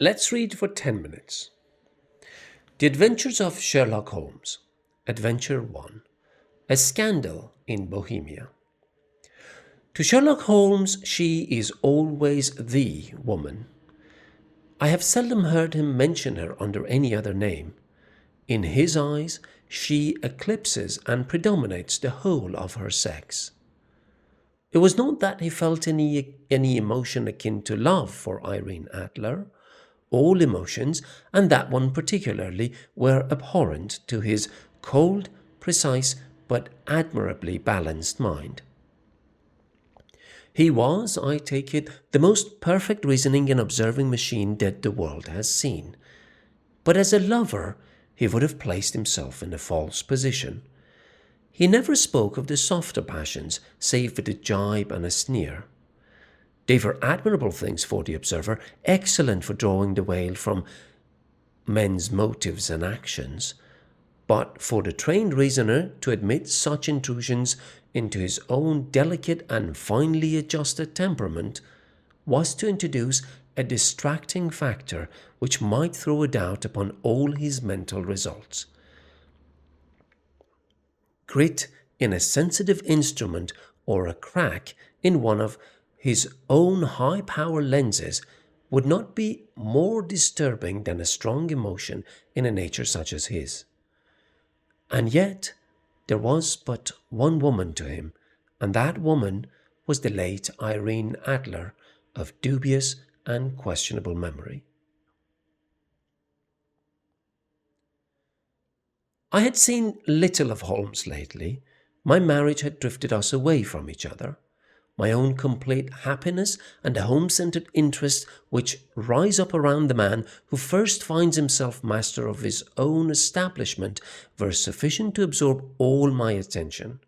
Let's read for 10 minutes. The Adventures of Sherlock Holmes. Adventure 1. A Scandal in Bohemia. To Sherlock Holmes, she is always the woman. I have seldom heard him mention her under any other name. In his eyes, she eclipses and predominates the whole of her sex. It was not that he felt any emotion akin to love for Irene Adler. All emotions, and that one particularly, were abhorrent to his cold, precise, but admirably balanced mind. He was, I take it, the most perfect reasoning and observing machine that the world has seen. But as a lover, he would have placed himself in a false position. He never spoke of the softer passions, save with a jibe and a sneer. They were admirable things for the observer, excellent for drawing the veil from men's motives and actions. But for the trained reasoner to admit such intrusions into his own delicate and finely adjusted temperament was to introduce a distracting factor which might throw a doubt upon all his mental results. Grit in a sensitive instrument or a crack in one of his own high-power lenses would not be more disturbing than a strong emotion in a nature such as his. And yet there was but one woman to him, and that woman was the late Irene Adler, of dubious and questionable memory. I had seen little of Holmes lately. My marriage had drifted us away from each other. My own complete happiness and the home-centered interests which rise up around the man who first finds himself master of his own establishment were sufficient to absorb all my attention,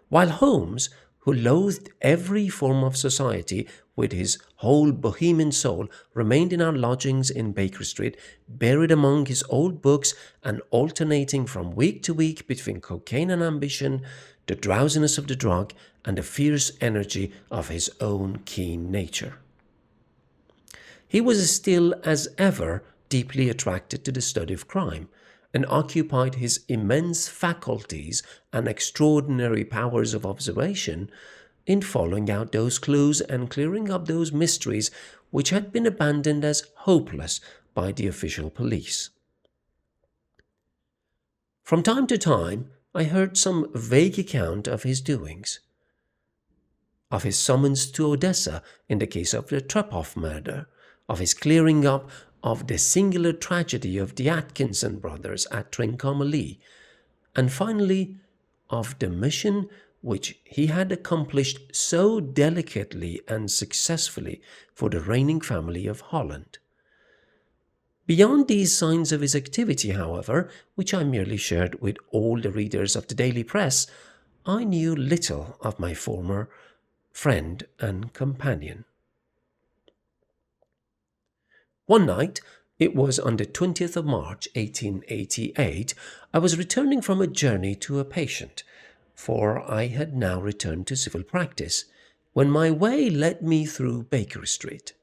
while Holmes, who loathed every form of society with his whole Bohemian soul, remained in our lodgings in Baker Street, buried among his old books and alternating from week to week between cocaine and ambition, the drowsiness of the drug, and the fierce energy of his own keen nature. He was still, as ever, deeply attracted to the study of crime, and occupied his immense faculties and extraordinary powers of observation in following out those clues and clearing up those mysteries which had been abandoned as hopeless by the official police. From time to time, I heard some vague account of his doings, of his summons to Odessa in the case of the Trepoff murder, of his clearing up of the singular tragedy of the Atkinson brothers at Trincomalee, and finally of the mission which he had accomplished so delicately and successfully for the reigning family of Holland. Beyond these signs of his activity, however, which I merely shared with all the readers of the daily press, I knew little of my former friend and companion. One night, it was on the 20th of March, 1888, I was returning from a journey to a patient, for I had now returned to civil practice, when my way led me through Baker Street.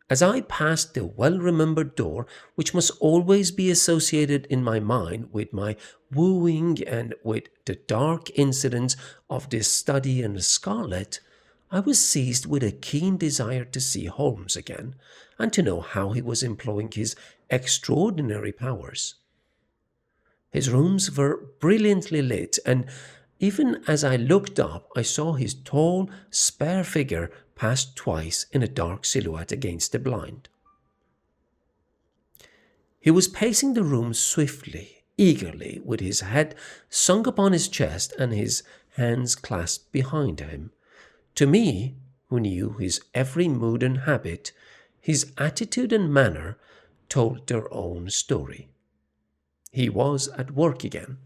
As I passed the well-remembered door, which must always be associated in my mind with my wooing and with the dark incidents of this study in scarlet, I was seized with a keen desire to see Holmes again, and to know how he was employing his extraordinary powers. His rooms were brilliantly lit, and even as I looked up, I saw his tall, spare figure pass twice in a dark silhouette against the blind. He was pacing the room swiftly, eagerly, with his head sunk upon his chest and his hands clasped behind him. To me, who knew his every mood and habit, his attitude and manner told their own story. He was at work again.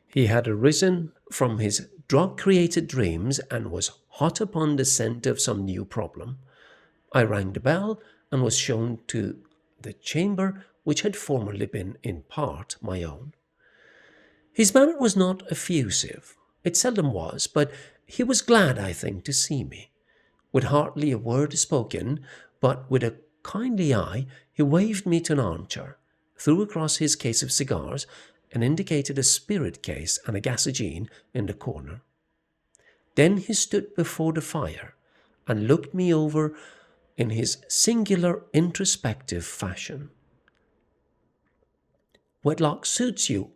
He had arisen from his drug-created dreams and was hot upon the scent of some new problem. I rang the bell and was shown to the chamber which had formerly been in part my own. His manner was not effusive. It seldom was, but he was glad, I think, to see me. With hardly a word spoken, but with a kindly eye, he waved me to an armchair, threw across his case of cigars, and indicated a spirit case and a gasogene in the corner. Then he stood before the fire and looked me over in his singular introspective fashion. "Wedlock suits you,"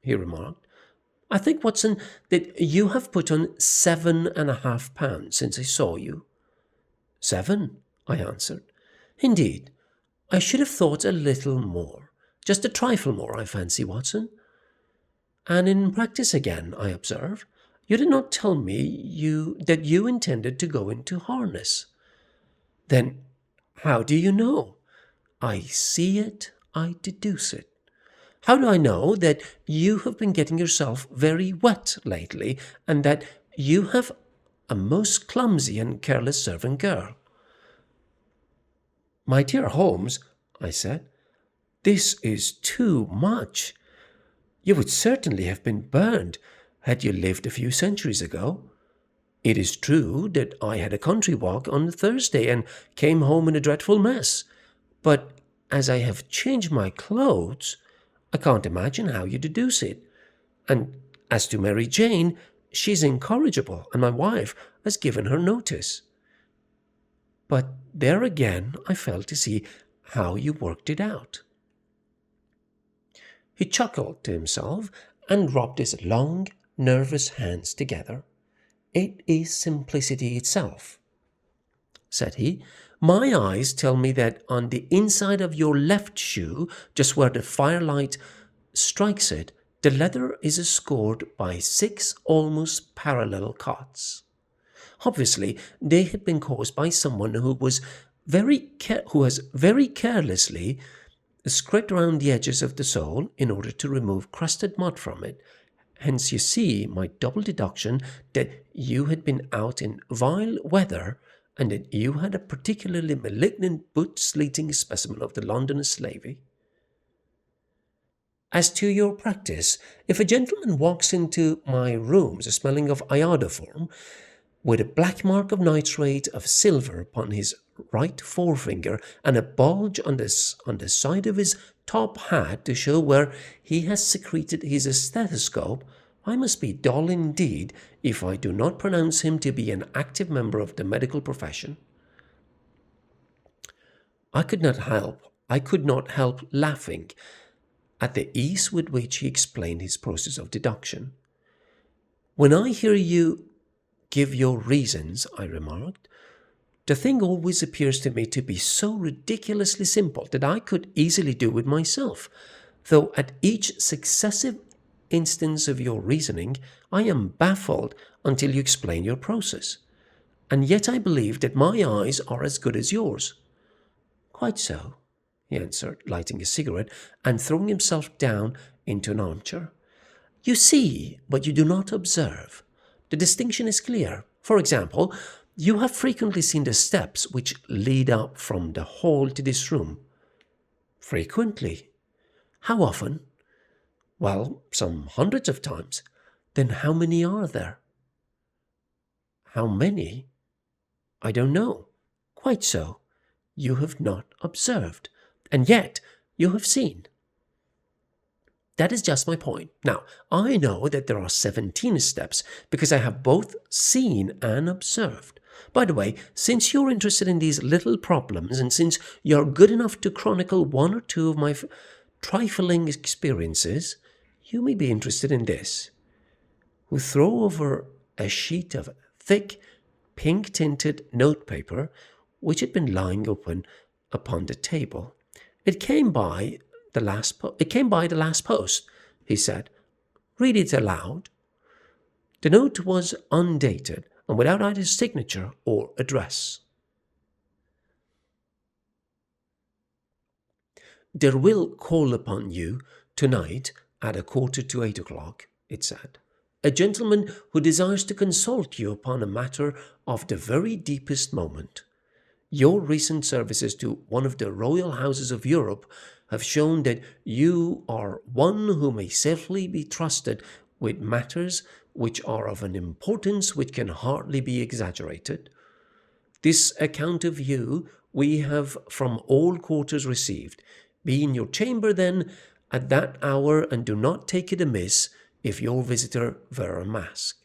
he remarked. "I think, Watson, that you have put on 7.5 pounds since I saw you." "7?" I answered. "Indeed, I should have thought a little more. Just a trifle more, I fancy, Watson." "And in practice again," I observed. "You did not tell me that you intended to go into harness." "Then how do you know?" "I see it, I deduce it. How do I know that you have been getting yourself very wet lately, and that you have a most clumsy and careless servant girl?" "My dear Holmes," I said, "this is too much. You would certainly have been burned had you lived a few centuries ago. It is true that I had a country walk on Thursday and came home in a dreadful mess, but as I have changed my clothes, I can't imagine how you deduce it. And as to Mary Jane, she's incorrigible, and my wife has given her notice." But there again I failed to see how you worked it out. He chuckled to himself and rubbed his long, nervous hands together. "It is simplicity itself," said he. "My eyes tell me that on the inside of your left shoe, just where the firelight strikes it, the leather is scored by 6 almost parallel cuts. Obviously, they had been caused by someone who has very carelessly scraped around the edges of the sole in order to remove crusted mud from it. Hence you see my double deduction that you had been out in vile weather, and that you had a particularly malignant boot-sleeting specimen of the London slavey. As to your practice, if a gentleman walks into my rooms smelling of iodoform, with a black mark of nitrate of silver upon his right forefinger and a bulge on the side of his top hat to show where he has secreted his stethoscope, I must be dull indeed if I do not pronounce him to be an active member of the medical profession." I could not help laughing at the ease with which he explained his process of deduction. "When I hear you give your reasons," I remarked, "the thing always appears to me to be so ridiculously simple that I could easily do it myself, though at each successive instance of your reasoning I am baffled until you explain your process. And yet I believe that my eyes are as good as yours." "Quite so," he answered, lighting a cigarette and throwing himself down into an armchair. "You see, but you do not observe. The distinction is clear. For example, you have frequently seen the steps which lead up from the hall to this room." "Frequently." "How often?" "Well, some hundreds of times." "Then how many are there?" "How many? I don't know." "Quite so. You have not observed, and yet you have seen." "That is just my point. Now, I know that there are 17 steps because I have both seen and observed. By the way, since you're interested in these little problems, and since you're good enough to chronicle one or two of my trifling experiences, you may be interested in this." We throw over a sheet of thick, pink-tinted notepaper which had been lying open upon the table. It came by the last post," he said. "Read it aloud." The note was undated and without either signature or address. "There will call upon you tonight at 7:45, it said. "A gentleman who desires to consult you upon a matter of the very deepest moment. Your recent services to one of the royal houses of Europe have shown that you are one who may safely be trusted with matters which are of an importance which can hardly be exaggerated. This account of you we have from all quarters received. Be in your chamber then at that hour, and do not take it amiss if your visitor wear a mask.